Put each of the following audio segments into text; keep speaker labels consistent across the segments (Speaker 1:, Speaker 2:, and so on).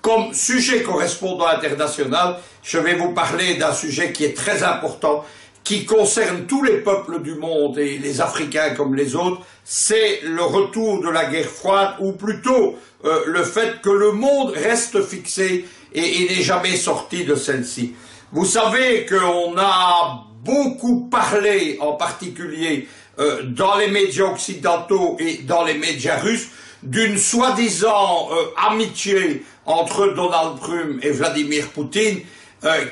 Speaker 1: Comme sujet correspondant international, je vais vous parler d'un sujet qui est très important, qui concerne tous les peuples du monde et les Africains comme les autres, c'est le retour de la guerre froide, ou plutôt le fait que le monde reste fixé et n'est jamais sorti de celle-ci. Vous savez qu'on a beaucoup parlé, en particulier dans les médias occidentaux et dans les médias russes, d'une soi-disant amitié entre Donald Trump et Vladimir Poutine,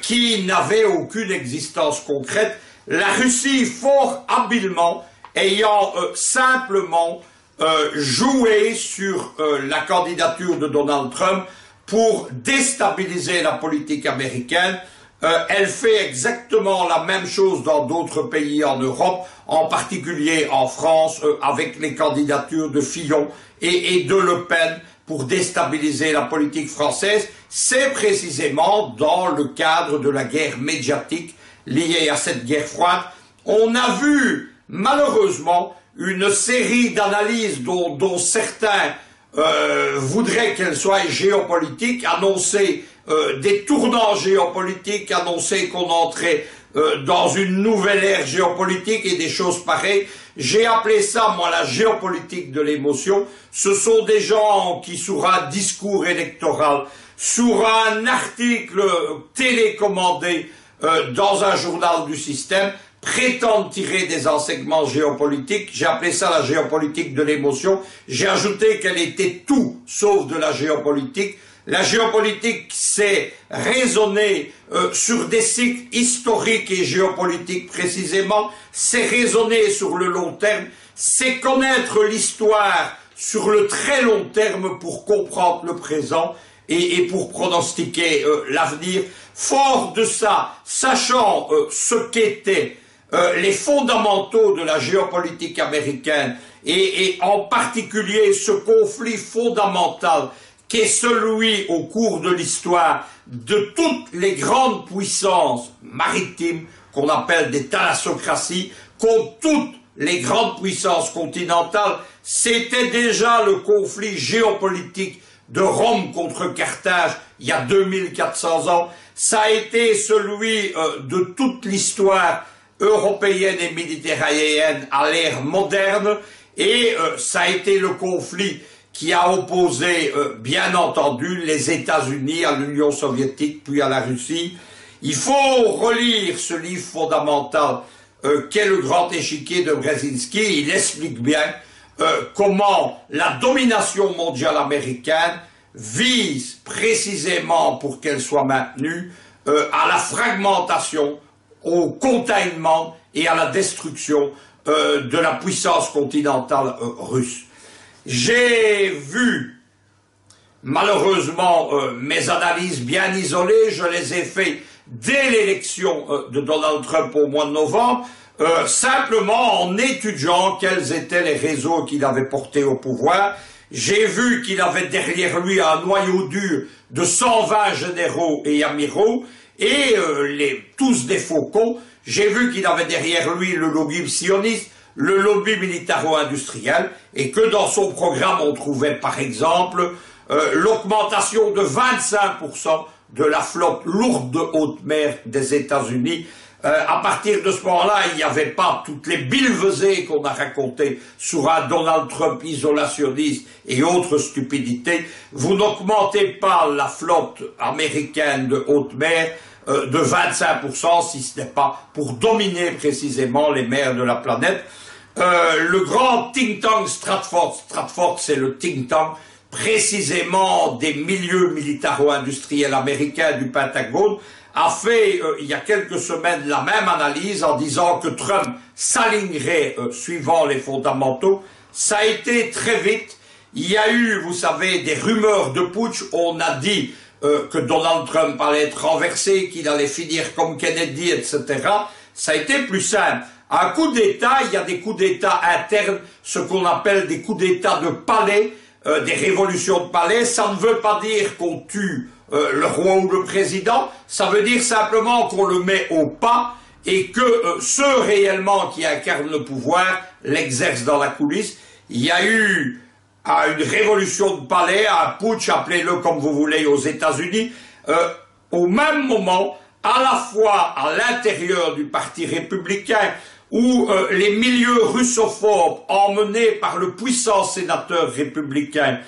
Speaker 1: qui n'avait aucune existence concrète, la Russie fort habilement ayant simplement joué sur la candidature de Donald Trump pour déstabiliser la politique américaine. Elle fait exactement la même chose dans d'autres pays en Europe, en particulier en France, avec les candidatures de Fillon et de Le Pen pour déstabiliser la politique française. C'est précisément dans le cadre de la guerre médiatique liée à cette guerre froide. On a vu malheureusement une série d'analyses dont certains voudraient qu'elles soient géopolitiques, annoncer des tournants géopolitiques, annoncer qu'on entrait dans une nouvelle ère géopolitique et des choses pareilles. J'ai appelé ça, moi, la géopolitique de l'émotion. Ce sont des gens qui, sur un discours électoral, sur un article télécommandé dans un journal du système, prétendent tirer des enseignements géopolitiques. J'ai appelé ça la géopolitique de l'émotion. J'ai ajouté qu'elle était tout sauf de la géopolitique. La géopolitique, c'est raisonner sur des cycles historiques et géopolitiques précisément, c'est raisonner sur le long terme, c'est connaître l'histoire sur le très long terme pour comprendre le présent et pour pronostiquer l'avenir. Fort de ça, sachant ce qu'étaient les fondamentaux de la géopolitique américaine et en particulier ce conflit fondamental qui est celui au cours de l'histoire de toutes les grandes puissances maritimes qu'on appelle des thalassocraties, contre toutes les grandes puissances continentales. C'était déjà le conflit géopolitique de Rome contre Carthage il y a 2400 ans. Ça a été celui de toute l'histoire européenne et méditerranéenne à l'ère moderne, et ça a été le conflit qui a opposé, bien entendu, les États-Unis à l'Union soviétique, puis à la Russie. Il faut relire ce livre fondamental qu'est Le Grand Échiquier de Brzezinski. Il explique bien comment la domination mondiale américaine vise précisément, pour qu'elle soit maintenue, à la fragmentation, au containment et à la destruction de la puissance continentale russe. J'ai vu, malheureusement, mes analyses bien isolées, je les ai faites dès l'élection de Donald Trump au mois de novembre, simplement en étudiant quels étaient les réseaux qu'il avait portés au pouvoir. J'ai vu qu'il avait derrière lui un noyau dur de 120 généraux et amiraux, et tous des faucons. J'ai vu qu'il avait derrière lui le lobby sioniste, le lobby militaro-industriel, et que dans son programme on trouvait par exemple l'augmentation de 25% de la flotte lourde de haute mer des États-Unis. À partir de ce moment-là, il n'y avait pas toutes les billevesées qu'on a racontées sur un Donald Trump isolationniste et autres stupidités. Vous n'augmentez pas la flotte américaine de haute mer de 25% si ce n'est pas pour dominer précisément les mers de la planète. Le grand think tank Stratford c'est le think tank précisément des milieux militaro-industriels américains du Pentagone, a fait il y a quelques semaines la même analyse en disant que Trump s'alignerait suivant les fondamentaux. Ça a été très vite. Il y a eu, vous savez, des rumeurs de putsch. On a dit que Donald Trump allait être renversé, qu'il allait finir comme Kennedy, etc. Ça a été plus simple. Un coup d'État, il y a des coups d'État internes, ce qu'on appelle des coups d'État de palais, des révolutions de palais. Ça ne veut pas dire qu'on tue le roi ou le président, ça veut dire simplement qu'on le met au pas et que ceux réellement qui incarnent le pouvoir l'exercent dans la coulisse. Il y a eu à une révolution de palais, à un putsch, appelez-le comme vous voulez aux États-Unis, au même moment, à la fois à l'intérieur du Parti républicain, où les milieux russophobes emmenés par le puissant sénateur républicain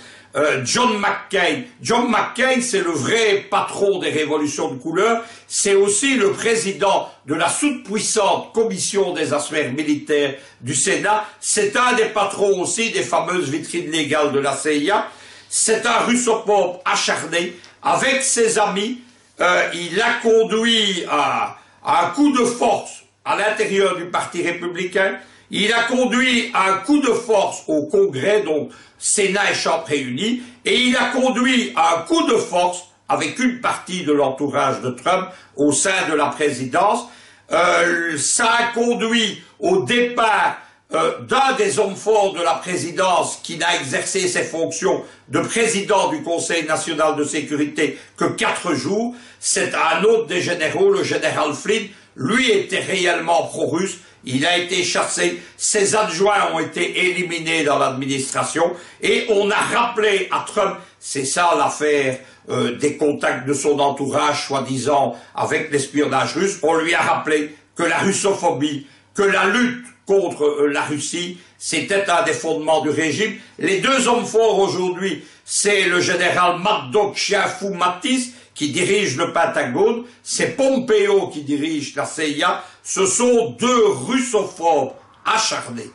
Speaker 1: John McCain. John McCain, c'est le vrai patron des révolutions de couleur, c'est aussi le président de la toute-puissante commission des affaires militaires du Sénat, c'est un des patrons aussi des fameuses vitrines légales de la CIA, c'est un russophobe acharné, avec ses amis, il a conduit à un coup de force à l'intérieur du Parti républicain, il a conduit à un coup de force au Congrès, donc Sénat et Chambre réunis, et il a conduit à un coup de force avec une partie de l'entourage de Trump au sein de la présidence. Ça a conduit au départ d'un des hommes forts de la présidence qui n'a exercé ses fonctions de président du Conseil national de sécurité que 4 jours. C'est un autre des généraux, le général Flynn. Lui était réellement pro-russe. Il a été chassé, ses adjoints ont été éliminés dans l'administration et on a rappelé à Trump, c'est ça l'affaire des contacts de son entourage, soi-disant, avec l'espionnage russe, on lui a rappelé que la russophobie, que la lutte contre la Russie, c'était un des fondements du régime. Les deux hommes forts aujourd'hui, c'est le général Murdoch Chiafou Mattis, qui dirige le Pentagone, c'est Pompeo qui dirige la CIA, ce sont deux russophobes acharnés.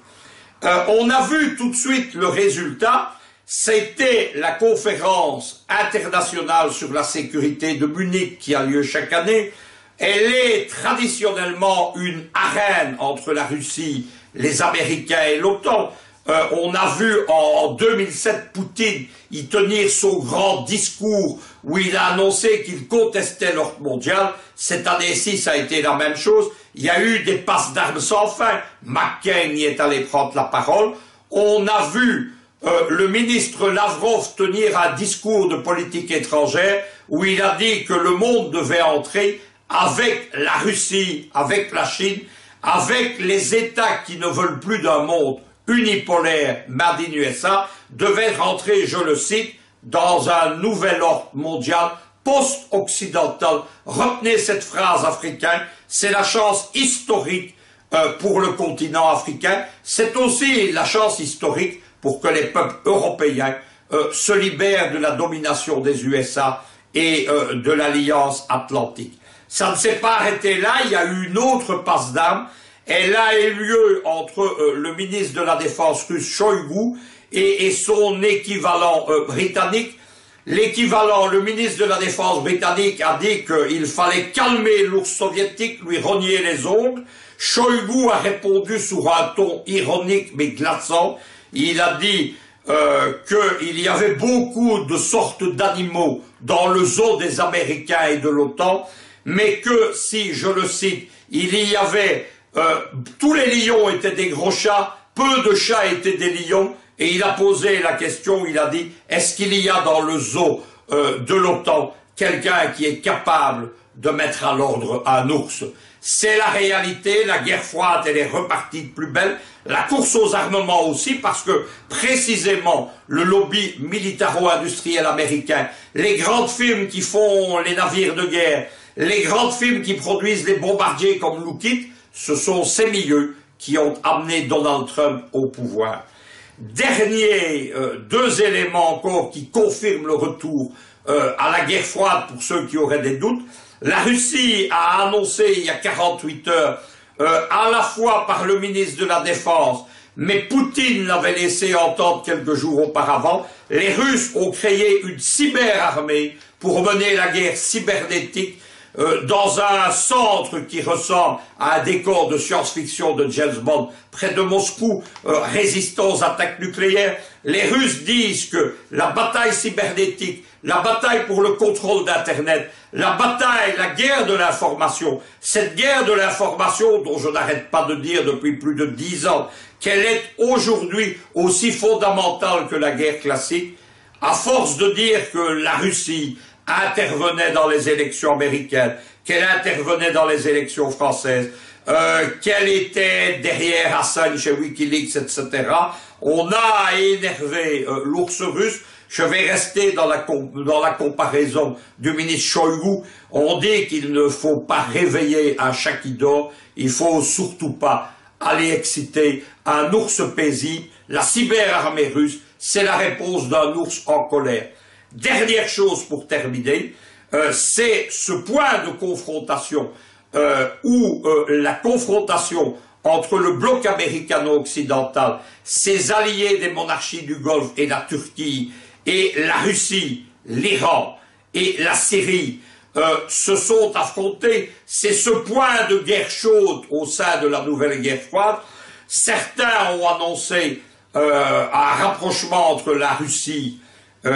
Speaker 1: On a vu tout de suite le résultat, c'était la conférence internationale sur la sécurité de Munich qui a lieu chaque année. Elle est traditionnellement une arène entre la Russie, les Américains et l'OTAN. On a vu en 2007 Poutine y tenir son grand discours où il a annoncé qu'il contestait l'ordre mondial. Cette année-ci, ça a été la même chose. Il y a eu des passes d'armes sans fin. McCain y est allé prendre la parole. On a vu le ministre Lavrov tenir un discours de politique étrangère où il a dit que le monde devait entrer avec la Russie, avec la Chine, avec les États qui ne veulent plus d'un monde unipolaire, made in USA, devait rentrer, je le cite, dans un nouvel ordre mondial post-occidental. Retenez cette phrase africaine, c'est la chance historique pour le continent africain, c'est aussi la chance historique pour que les peuples européens se libèrent de la domination des USA et de l'Alliance Atlantique. Ça ne s'est pas arrêté là, il y a eu une autre passe d'armes. Elle a eu lieu entre le ministre de la Défense russe Shoigu et son équivalent britannique. L'équivalent, le ministre de la Défense britannique a dit qu'il fallait calmer l'ours soviétique, lui rogner les ongles. Shoigu a répondu sur un ton ironique mais glaçant. Il a dit qu'il y avait beaucoup de sortes d'animaux dans le zoo des Américains et de l'OTAN, mais que si, je le cite, il y avait tous les lions étaient des gros chats, peu de chats étaient des lions, et il a posé la question, il a dit, est-ce qu'il y a dans le zoo de l'OTAN quelqu'un qui est capable de mettre à l'ordre un ours? C'est la réalité, la guerre froide, elle est repartie de plus belle, la course aux armements aussi, parce que précisément le lobby militaro-industriel américain, les grandes firmes qui font les navires de guerre, les grandes firmes qui produisent les bombardiers comme Lockheed, ce sont ces milieux qui ont amené Donald Trump au pouvoir. Dernier, deux éléments encore qui confirment le retour à la guerre froide pour ceux qui auraient des doutes. La Russie a annoncé il y a 48 heures, à la fois par le ministre de la Défense, mais Poutine l'avait laissé entendre quelques jours auparavant, les Russes ont créé une cyberarmée pour mener la guerre cybernétique dans un centre qui ressemble à un décor de science-fiction de James Bond près de Moscou, résistant aux attaques nucléaires. Les Russes disent que la bataille cybernétique, la bataille pour le contrôle d'Internet, la bataille, la guerre de l'information, cette guerre de l'information dont je n'arrête pas de dire depuis plus de 10 ans qu'elle est aujourd'hui aussi fondamentale que la guerre classique, à force de dire que la Russie intervenait dans les élections américaines, qu'elle intervenait dans les élections françaises, qu'elle était derrière Assange chez Wikileaks, etc. On a énervé l'ours russe. Je vais rester dans la comparaison du ministre Shoigu. On dit qu'il ne faut pas réveiller un chat qui dort. Il faut surtout pas aller exciter un ours paisible. La cyberarmée russe, c'est la réponse d'un ours en colère. Dernière chose pour terminer, c'est ce point de confrontation où la confrontation entre le bloc américano-occidental, ses alliés des monarchies du Golfe et la Turquie, et la Russie, l'Iran et la Syrie se sont affrontés. C'est ce point de guerre chaude au sein de la nouvelle guerre froide. Certains ont annoncé un rapprochement entre la Russie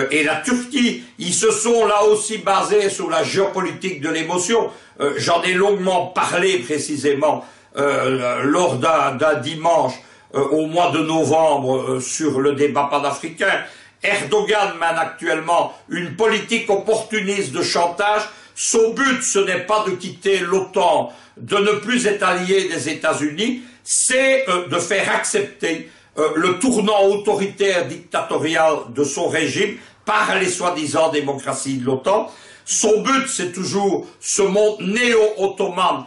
Speaker 1: et la Turquie. Ils se sont là aussi basés sur la géopolitique de l'émotion. J'en ai longuement parlé précisément lors d'un dimanche au mois de novembre sur le débat panafricain. Erdogan mène actuellement une politique opportuniste de chantage. Son but, ce n'est pas de quitter l'OTAN, de ne plus être allié des États-Unis, c'est de faire accepter le tournant autoritaire dictatorial de son régime par les soi-disant démocraties de l'OTAN. Son but, c'est toujours ce monde néo-ottoman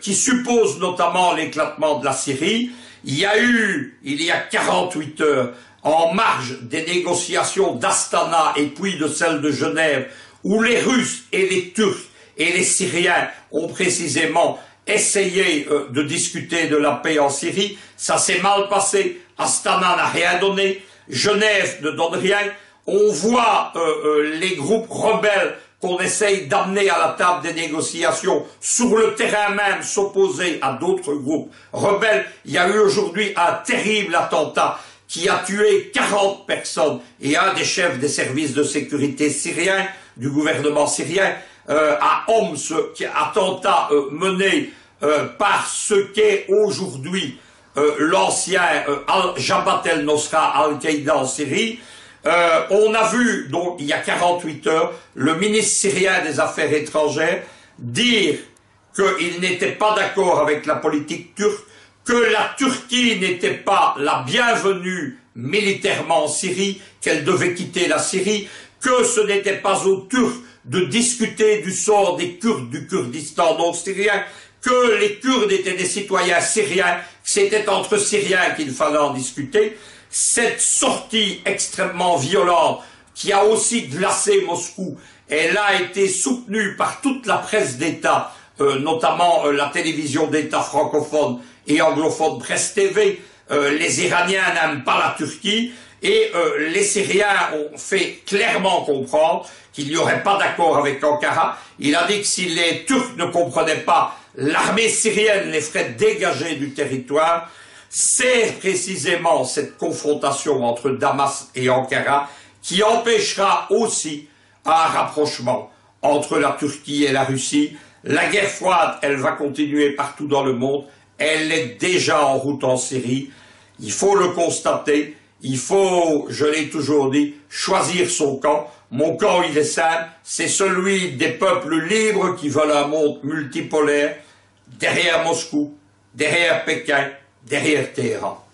Speaker 1: qui suppose notamment l'éclatement de la Syrie. Il y a eu, il y a 48 heures, en marge des négociations d'Astana et puis de celles de Genève, où les Russes et les Turcs et les Syriens ont précisément essayé de discuter de la paix en Syrie. Ça s'est mal passé. Astana n'a rien donné. Genève ne donne rien. On voit les groupes rebelles qu'on essaye d'amener à la table des négociations sur le terrain même s'opposer à d'autres groupes rebelles. Il y a eu aujourd'hui un terrible attentat qui a tué 40 personnes, et un des chefs des services de sécurité syriens, du gouvernement syrien, à Homs, qui est attentat mené par ce qu'est aujourd'hui l'ancien Jabhat el-Nosra Al-Qaïda en Syrie. On a vu, donc, il y a 48 heures, le ministre syrien des Affaires étrangères dire qu'il n'était pas d'accord avec la politique turque, que la Turquie n'était pas la bienvenue militairement en Syrie, qu'elle devait quitter la Syrie, que ce n'était pas aux Turcs de discuter du sort des Kurdes du Kurdistan non syrien, que les Kurdes étaient des citoyens syriens, que c'était entre Syriens qu'il fallait en discuter. Cette sortie extrêmement violente qui a aussi glacé Moscou, elle a été soutenue par toute la presse d'État, notamment la télévision d'État francophone et anglophone Presse TV. Les Iraniens n'aiment pas la Turquie et les Syriens ont fait clairement comprendre qu'il n'y aurait pas d'accord avec Ankara. Il a dit que si les Turcs ne comprenaient pas, l'armée syrienne les ferait dégager du territoire. C'est précisément cette confrontation entre Damas et Ankara qui empêchera aussi un rapprochement entre la Turquie et la Russie. La guerre froide, elle va continuer partout dans le monde. Elle est déjà en route en Syrie. Il faut le constater. Il faut, je l'ai toujours dit, choisir son camp. Mon camp, il est simple. C'est celui des peuples libres qui veulent un monde multipolaire. Derrière Moscou, derrière Pékin, derrière Téhéran.